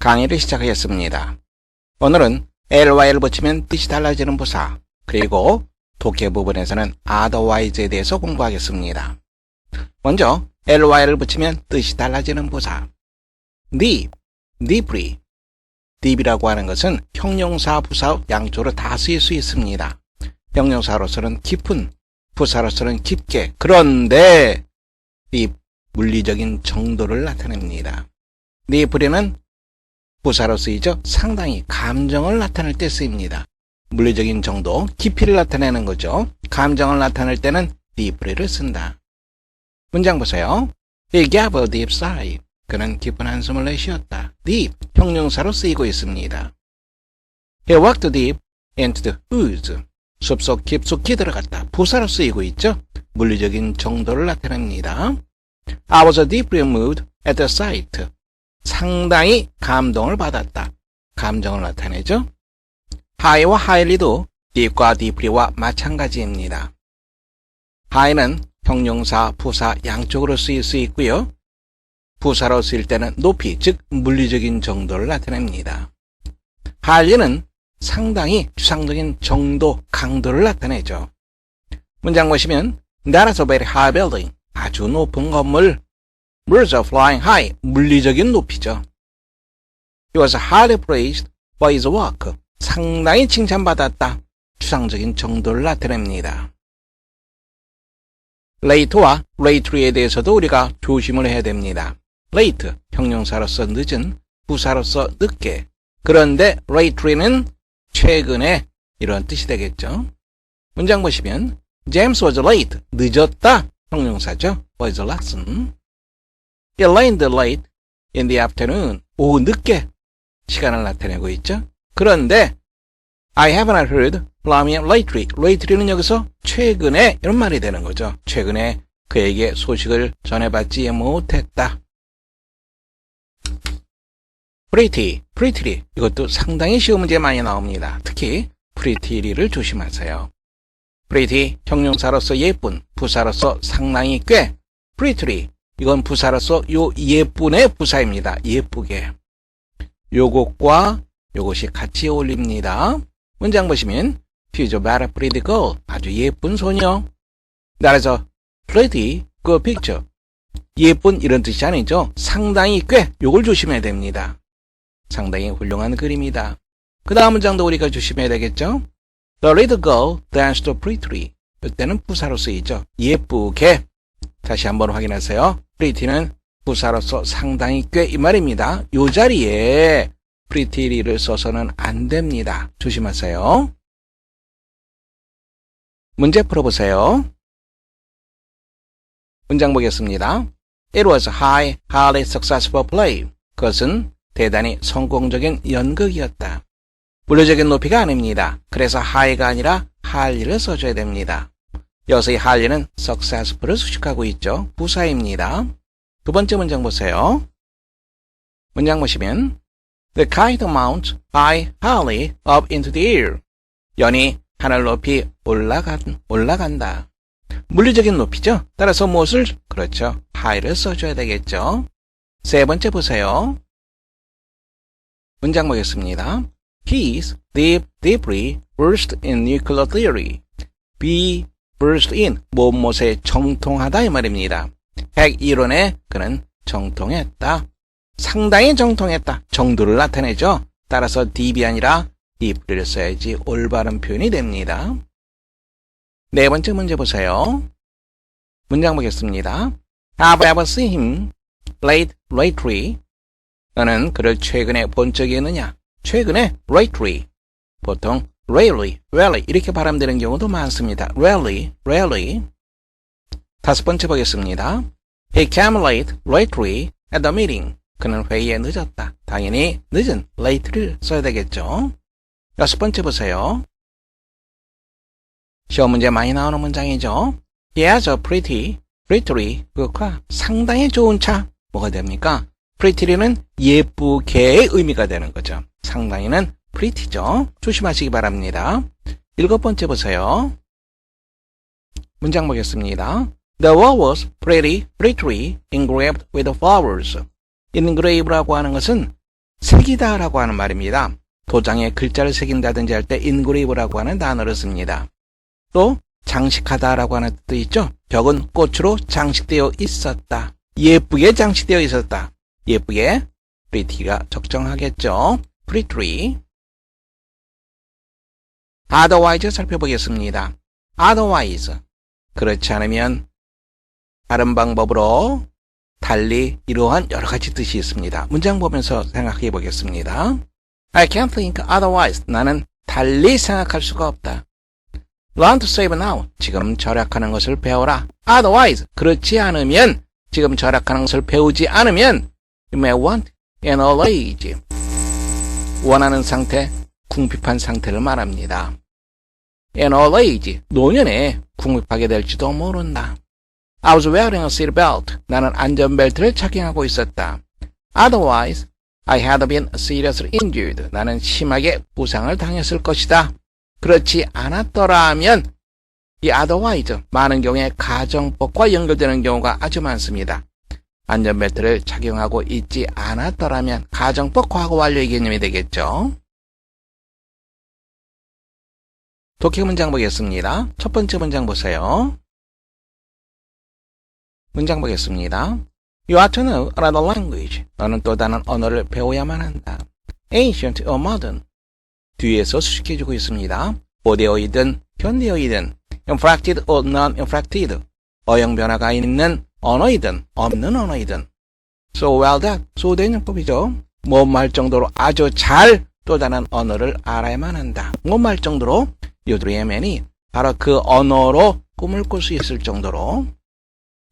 강의를 시작하겠습니다. 오늘은 ly를 붙이면 뜻이 달라지는 부사, 그리고 독해 부분에서는 otherwise에 대해서 공부하겠습니다. 먼저 ly를 붙이면 뜻이 달라지는 부사. deep, deeply. deep이라고 하는 것은 형용사, 부사 양쪽으로 다 쓰일 수 있습니다. 형용사로서는 깊은, 부사로서는 깊게. 그런데 deep, 물리적인 정도를 나타냅니다. deeply는 부사로 쓰이죠. 상당히 감정을 나타낼 때 쓰입니다. 물리적인 정도, 깊이를 나타내는 거죠. 감정을 나타낼 때는 deeply를 쓴다. 문장 보세요. He gave a deep sigh. 그는 깊은 한숨을 내쉬었다. deep, 형용사로 쓰이고 있습니다. He walked deep into the woods. 숲속 깊숙이 들어갔다. 부사로 쓰이고 있죠. 물리적인 정도를 나타냅니다. I was deeply moved at the sight. 상당히 감동을 받았다. 감정을 나타내죠. high와 highly도 deep과 deeply와 마찬가지입니다. high는 형용사, 부사 양쪽으로 쓰일 수 있고요. 부사로 쓰일 때는 높이, 즉 물리적인 정도를 나타냅니다. highly는 상당히 추상적인 정도, 강도를 나타내죠. 문장 보시면 That is a very high building. 아주 높은 건물. Birds are flying high. 물리적인 높이죠. He was highly praised for his work. 상당히 칭찬받았다. 추상적인 정도를 나타냅니다. late와 lately에 대해서도 우리가 조심을 해야 됩니다. late, 형용사로서 늦은, 부사로서 늦게. 그런데 lately는 최근에 이런 뜻이 되겠죠. 문장 보시면 James was late. 늦었다. 형용사죠. was lesson. He landed late in the afternoon. 오후 늦게 시간을 나타내고 있죠. 그런데 I haven't heard from him lately. lately는 여기서 최근에 이런 말이 되는 거죠. 최근에 그에게 소식을 전해받지 못했다. pretty. 이것도 상당히 쉬운 문제 많이 나옵니다. 특히 pretty를 조심하세요. pretty, 형용사로서 예쁜, 부사로서 상당히 꽤. prettily, 이건 부사로서 요 예쁜의 부사입니다. 예쁘게. 요것과 요것이 같이 어울립니다. 문장 보시면 She's a very pretty girl. 아주 예쁜 소녀. That is a pretty good picture. 예쁜 이런 뜻이 아니죠. 상당히 꽤. 요걸 조심해야 됩니다. 상당히 훌륭한 그림이다. 그 다음 문장도 우리가 조심해야 되겠죠. The little girl danced prettily. 이때는 부사로 쓰이죠. 예쁘게. 다시 한번 확인하세요. pretty는 부사로서 상당히 꽤 이 말입니다. 요 자리에 pretty를 써서는 안 됩니다. 조심하세요. 문제 풀어보세요. 문장 보겠습니다. It was a highly successful play. 그것은 대단히 성공적인 연극이었다. 물리적인 높이가 아닙니다. 그래서 high가 아니라 highly를 써줘야 됩니다. 여기서 이 highly는 successful을 수식하고 있죠. 부사입니다. 두 번째 문장 보세요. 문장 보시면 The kite mounts highly up into the air. 연이 하늘 높이 올라간다. 물리적인 높이죠. 따라서 무엇을? 그렇죠. high를 써줘야 되겠죠. 세 번째 보세요. 문장 보겠습니다. He's deeply versed in nuclear theory. be versed in, 무엇에 정통하다 이 말입니다. 핵 이론에 그는 정통했다. 상당히 정통했다. 정도를 나타내죠. 따라서 deep이 아니라 deeply를 써야지 올바른 표현이 됩니다. 네 번째 문제 보세요. 문장 보겠습니다. Have you ever seen him lately? 너는 그를 최근에 본 적이 있느냐? 최근에 lately. 보통 rarely 이렇게 발음되는 경우도 많습니다. rarely. 다섯 번째 보겠습니다. He came lately at the meeting. 그는 회의에 늦었다. 당연히 늦은 late를 써야 되겠죠. 여섯 번째 보세요. 시험 문제 많이 나오는 문장이죠. He has a pretty good car. 상당히 좋은 차. 뭐가 됩니까? pretty는 예쁘게의 의미가 되는 거죠. 상당히는 pretty죠. 조심하시기 바랍니다. 일곱 번째 보세요. 문장 보겠습니다. The wall was prettily engraved with flowers. engrave라고 하는 것은 새기다 라고 하는 말입니다. 도장에 글자를 새긴다든지 할 때 engrave라고 하는 단어를 씁니다. 또 장식하다 라고 하는 뜻도 있죠. 벽은 꽃으로 장식되어 있었다. 예쁘게 장식되어 있었다. 예쁘게 pretty가 적정하겠죠. pretty. otherwise 살펴보겠습니다. otherwise 그렇지 않으면 다른 방법으로 달리 이러한 여러 가지 뜻이 있습니다. 문장 보면서 생각해 보겠습니다. I can't think otherwise. 나는 달리 생각할 수가 없다. Learn to save now. 지금 절약하는 것을 배워라. Otherwise. 그렇지 않으면 지금 절약하는 것을 배우지 않으면 you may want an old age. 원하는 상태, 궁핍한 상태를 말합니다. an old age. 노년에 궁핍하게 될지도 모른다. I was wearing a seatbelt. 나는 안전벨트를 착용하고 있었다. Otherwise, I had been seriously injured. 나는 심하게 부상을 당했을 것이다. 그렇지 않았더라면 이 otherwise 많은 경우에 가정법과 연결되는 경우가 아주 많습니다. 안전벨트를 착용하고 있지 않았더라면 가정법 과거 완료의 개념이 되겠죠. 독해 문장 보겠습니다. 첫 번째 문장 보세요. 문장 보겠습니다. You ought to know another language. 너는 또 다른 언어를 배워야만 한다. Ancient or modern. 뒤에서 수식해주고 있습니다. 고대어이든 현대어이든 inflected or non-inflected. 어형 변화가 있는 언어이든 없는 언어이든. So well that. 소대용법이죠. 못 말 정도로 아주 잘 또 다른 언어를 알아야만 한다. 못 말 정도로 you dream이 바로 그 언어로 꿈을 꿀 수 있을 정도로.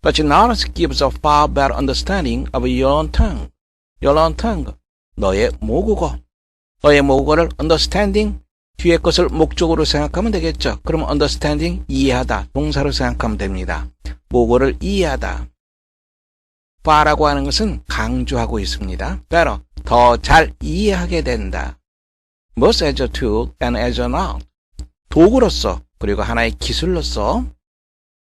But your knowledge gives a far better understanding of your own tongue. Your own tongue. 너의 모국어. 너의 모국어를 understanding. 뒤에 것을 목적으로 생각하면 되겠죠. 그럼 understanding, 이해하다. 동사로 생각하면 됩니다. 모국어를 이해하다. far라고 하는 것은 강조하고 있습니다. better. 더 잘 이해하게 된다. Both as a tool and as an art. 도구로서 그리고 하나의 기술로서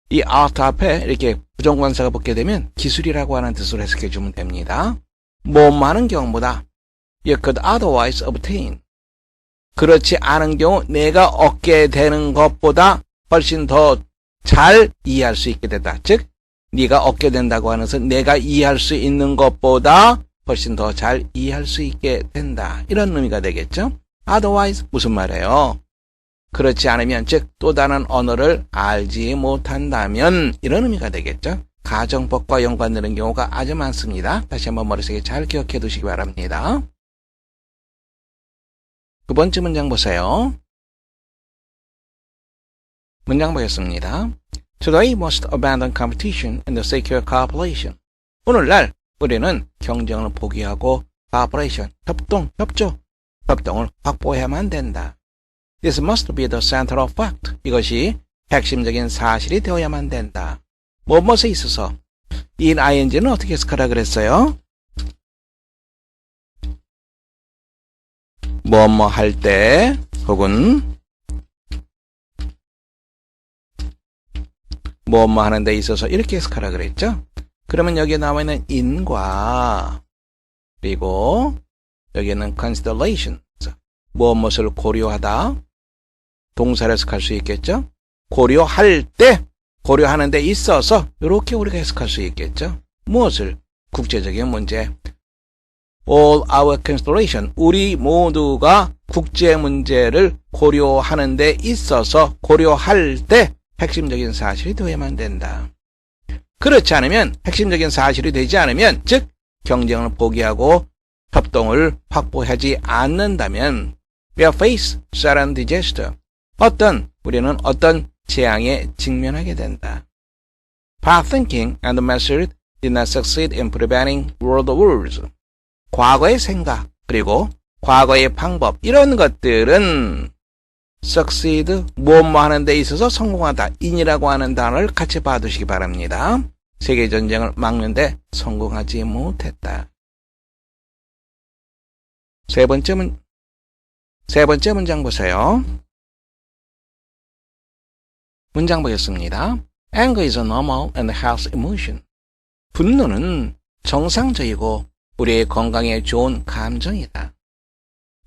이 art 앞에 이렇게 부정관사가 붙게 되면 기술이라고 하는 뜻으로 해석해 주면 됩니다. 뭐 많은 경우보다 you could otherwise obtain. 그렇지 않은 경우 내가 얻게 되는 것보다 훨씬 더 잘 이해할 수 있게 된다. 즉 네가 얻게 된다고 하는 것은 내가 이해할 수 있는 것보다 훨씬 더 잘 이해할 수 있게 된다. 이런 의미가 되겠죠. otherwise 무슨 말이에요? 그렇지 않으면 즉 또 다른 언어를 알지 못한다면 이런 의미가 되겠죠. 가정법과 연관되는 경우가 아주 많습니다. 다시 한번 머릿속에 잘 기억해 두시기 바랍니다. 두 번째 문장 보세요. 문장 보겠습니다. Today must abandon competition and secure cooperation. 오늘날 우리는 경쟁을 포기하고 cooperation, 협동을 확보해야만 된다. This must be the center of fact. 이것이 핵심적인 사실이 되어야만 된다. 무엇에 있어서 이 ing는 어떻게 해석하라 그랬어요? 뭐뭐 할 때 혹은 뭐뭐 하는 데 있어서 이렇게 해석하라 그랬죠? 그러면 여기에 나와 있는 in과 그리고 여기에는 consideration 무엇을 고려하다 동사를 해석할 수 있겠죠? 고려할 때 고려하는 데 있어서 이렇게 우리가 해석할 수 있겠죠? 무엇을? 국제적인 문제. All our consideration. 우리 모두가 국제 문제를 고려하는 데 있어서 고려할 때 핵심적인 사실이 되어야만 된다. 그렇지 않으면 핵심적인 사실이 되지 않으면 즉 경쟁을 포기하고 협동을 확보하지 않는다면 we face certain disaster. 우리는 어떤 재앙에 직면하게 된다. Past thinking and method did not succeed in preventing world wars. 과거의 생각 그리고 과거의 방법 이런 것들은 succeed 뭐뭐 하는 데 있어서 성공하다 in이라고 하는 단어를 같이 봐두시기 바랍니다. 세계전쟁을 막는데 성공하지 못했다. 세 번째 문장 보세요. 문장 보겠습니다. Anger is a normal and healthy emotion. 분노는 정상적이고 우리의 건강에 좋은 감정이다.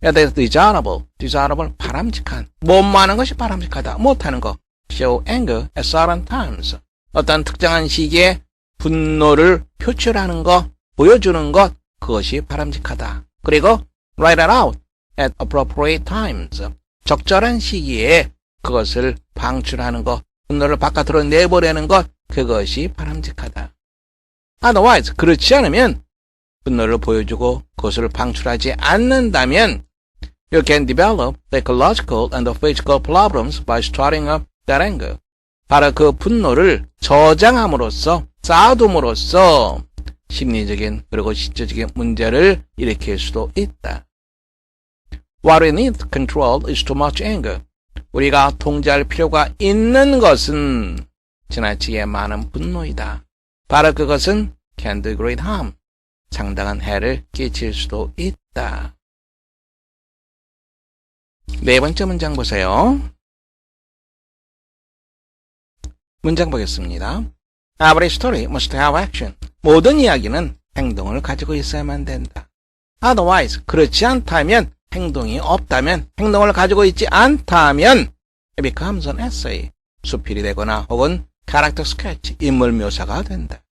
It is desirable, 바람직한. 뭐하는 것이 바람직하다, 못하는 것. Show anger at certain times. 어떤 특정한 시기에 분노를 표출하는 것, 보여주는 것, 그것이 바람직하다. 그리고 write it out at appropriate times. 적절한 시기에 그것을 방출하는 것, 분노를 바깥으로 내보내는 것, 그것이 바람직하다. Otherwise, 그렇지 않으면, 분노를 보여주고 그것을 방출하지 않는다면 you can develop psychological and physical problems by storing up that anger. 바로 그 분노를 저장함으로써, 쌓아둠으로써 심리적인 그리고 신체적인 문제를 일으킬 수도 있다. What we need to control is too much anger. 우리가 통제할 필요가 있는 것은 지나치게 많은 분노이다. 바로 그것은 can do great harm. 상당한 해를 끼칠 수도 있다. 네 번째 문장 보세요. 문장 보겠습니다. Every story must have action. 모든 이야기는 행동을 가지고 있어야만 된다. Otherwise, 그렇지 않다면, 행동이 없다면, 행동을 가지고 있지 않다면 it becomes an essay. 수필이 되거나 혹은 character sketch, 인물 묘사가 된다.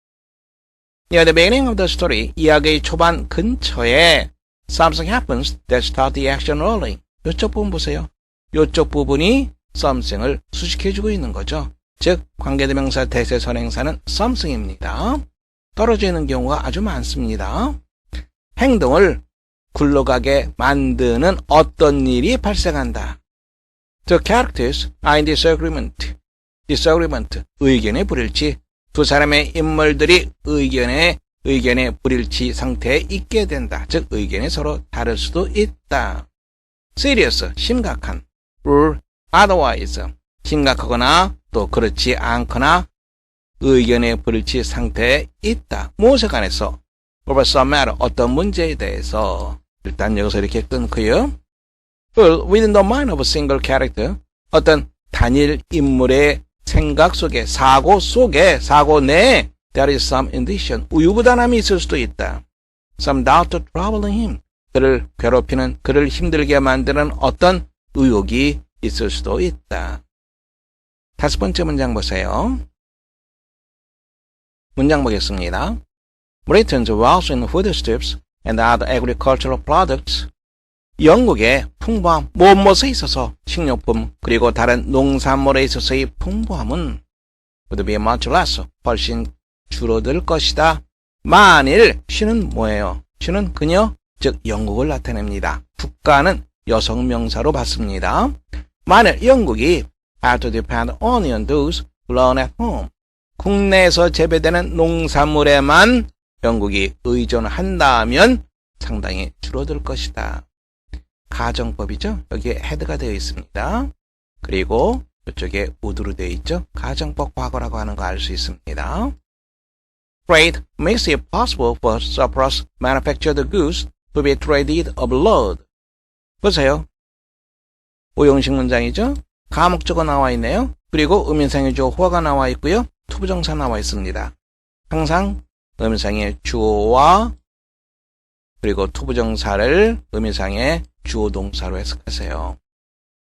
Near the beginning of the story, 이야기의 초반 근처에 something happens that starts the action rolling. 이쪽 부분 보세요. 이쪽 부분이 something을 수식해주고 있는 거죠. 즉, 관계대명사 대세 선행사는 something입니다. 떨어져 있는 경우가 아주 많습니다. 행동을 굴러가게 만드는 어떤 일이 발생한다. The characters are in disagreement. 의견의 불일치. 두 사람의 인물들이 의견의 불일치 상태에 있게 된다. 즉, 의견이 서로 다를 수도 있다. serious, 심각한. or otherwise, 심각하거나 또 그렇지 않거나 의견의 불일치 상태에 있다. 무엇에 관해서? over some matter, 어떤 문제에 대해서. 일단 여기서 이렇게 끊고요. well, within the mind of a single character, 어떤 단일 인물의 생각 속에, 사고 내에 there is some indication, 우유부단함이 있을 수도 있다. some doubt troubling him, 그를 괴롭히는, 그를 힘들게 만드는 어떤 의혹이 있을 수도 있다. 다섯 번째 문장 보세요. 문장 보겠습니다. Britain's wealth in foodstuffs and other agricultural products. 영국의 풍부함, 무엇에 있어서 식료품 그리고 다른 농산물에 있어서의 풍부함은 would be much less, 훨씬 줄어들 것이다. 만일 she는 뭐예요? she는 그녀, 즉 영국을 나타냅니다. 국가는 여성 명사로 받습니다. 만일 영국이 had to depend only on those grown at home. 국내에서 재배되는 농산물에만 영국이 의존한다면 상당히 줄어들 것이다. 가정법이죠. 여기에 헤드가 되어 있습니다. 그리고 이쪽에 would로 되어 있죠. 가정법 과거라고 하는 거 알 수 있습니다. Trade makes it possible for surplus manufactured goods to be traded abroad. 보세요. 오형식 문장이죠. 가목적어 나와 있네요. 그리고 의미상의 주어 호가 나와 있고요. 투부정사 나와 있습니다. 항상 의미상의 주어와 그리고 투부정사를 의미상의 주어 동사로 해석하세요.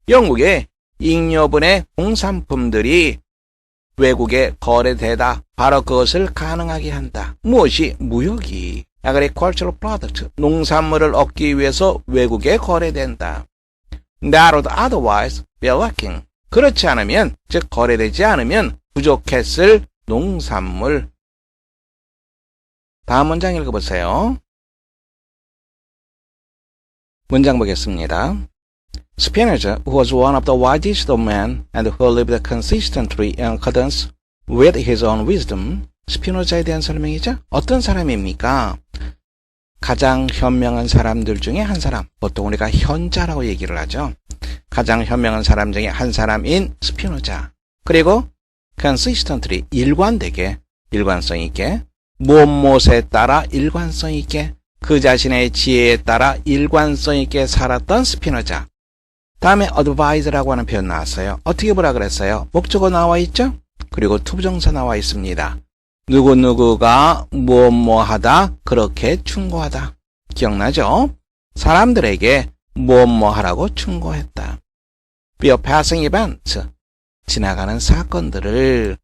영국의 잉여분의 공산품들이 외국에 거래되다. 바로 그것을 가능하게 한다. 무엇이? 무역이. agricultural product, 농산물을 얻기 위해서 외국에 거래된다. That would otherwise be lacking. 그렇지 않으면, 즉 거래되지 않으면 부족했을 농산물. 다음 문장 읽어보세요. 문장 보겠습니다. Spinoza, who was one of the wisest of men and who lived consistently in accordance with his own wisdom. 스피노자에 대한 설명이죠. 어떤 사람입니까? 가장 현명한 사람들 중에 한 사람. 보통 우리가 현자라고 얘기를 하죠. 가장 현명한 사람 중에 한 사람인 스피노자. 그리고 consistently, 일관되게, 일관성 있게, 무엇에 따라 일관성 있게, 그 자신의 지혜에 따라 일관성 있게 살았던 스피노자. 다음에 advise라고 하는 표현 나왔어요. 어떻게 보라 그랬어요? 목적어 나와 있죠? 그리고 투부정사 나와 있습니다. 누구누구가 무엇 하다 그렇게 충고하다. 기억나죠? 사람들에게 무엇 하라고 충고했다. Be a passing event. 지나가는 사건들을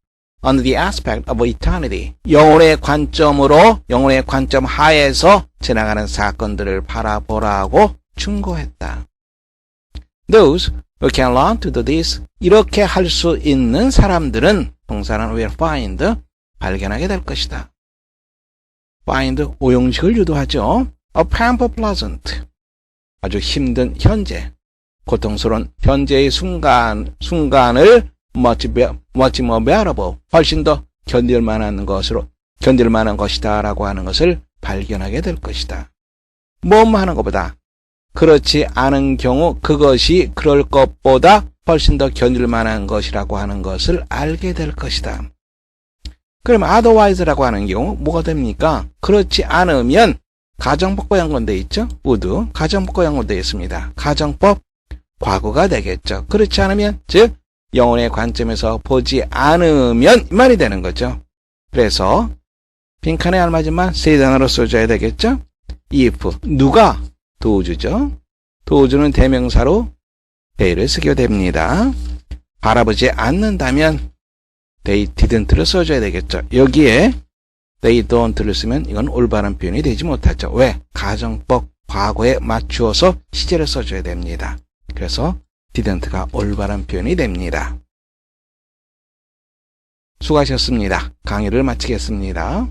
under the aspect of eternity. 영혼의 관점으로, 영혼의 관점 하에서 지나가는 사건들을 바라보라고 충고했다. Those who can learn to do this. 이렇게 할 수 있는 사람들은 동사는 will find. 발견하게 될 것이다. find 오용식을 유도하죠. A painful present. 아주 힘든 현재. 고통스러운 현재의 순간을 much more bearable, 훨씬 더 견딜 만한 것이다 라고 하는 것을 발견하게 될 것이다. 뭐뭐 하는 것보다 그렇지 않은 경우 그것이 그럴 것보다 훨씬 더 견딜 만한 것이라고 하는 것을 알게 될 것이다. 그러면 otherwise라고 하는 경우 뭐가 됩니까? 그렇지 않으면 가정법과 연관되어 있죠? would 가정법과 연관되어 있습니다. 가정법 과거가 되겠죠. 그렇지 않으면 즉 영혼의 관점에서 보지 않으면 이 말이 되는 거죠. 그래서 빈칸에 알맞은만 세 단어로 써줘야 되겠죠. if 누가 도우주죠. 도우주는 대명사로 they를 쓰게 됩니다. 바라보지 않는다면 they didn't를 써줘야 되겠죠. 여기에 they don't를 쓰면 이건 올바른 표현이 되지 못하죠. 왜? 가정법 과거에 맞추어서 시제를 써줘야 됩니다. 그래서 didn't가 올바른 표현이 됩니다. 수고하셨습니다. 강의를 마치겠습니다.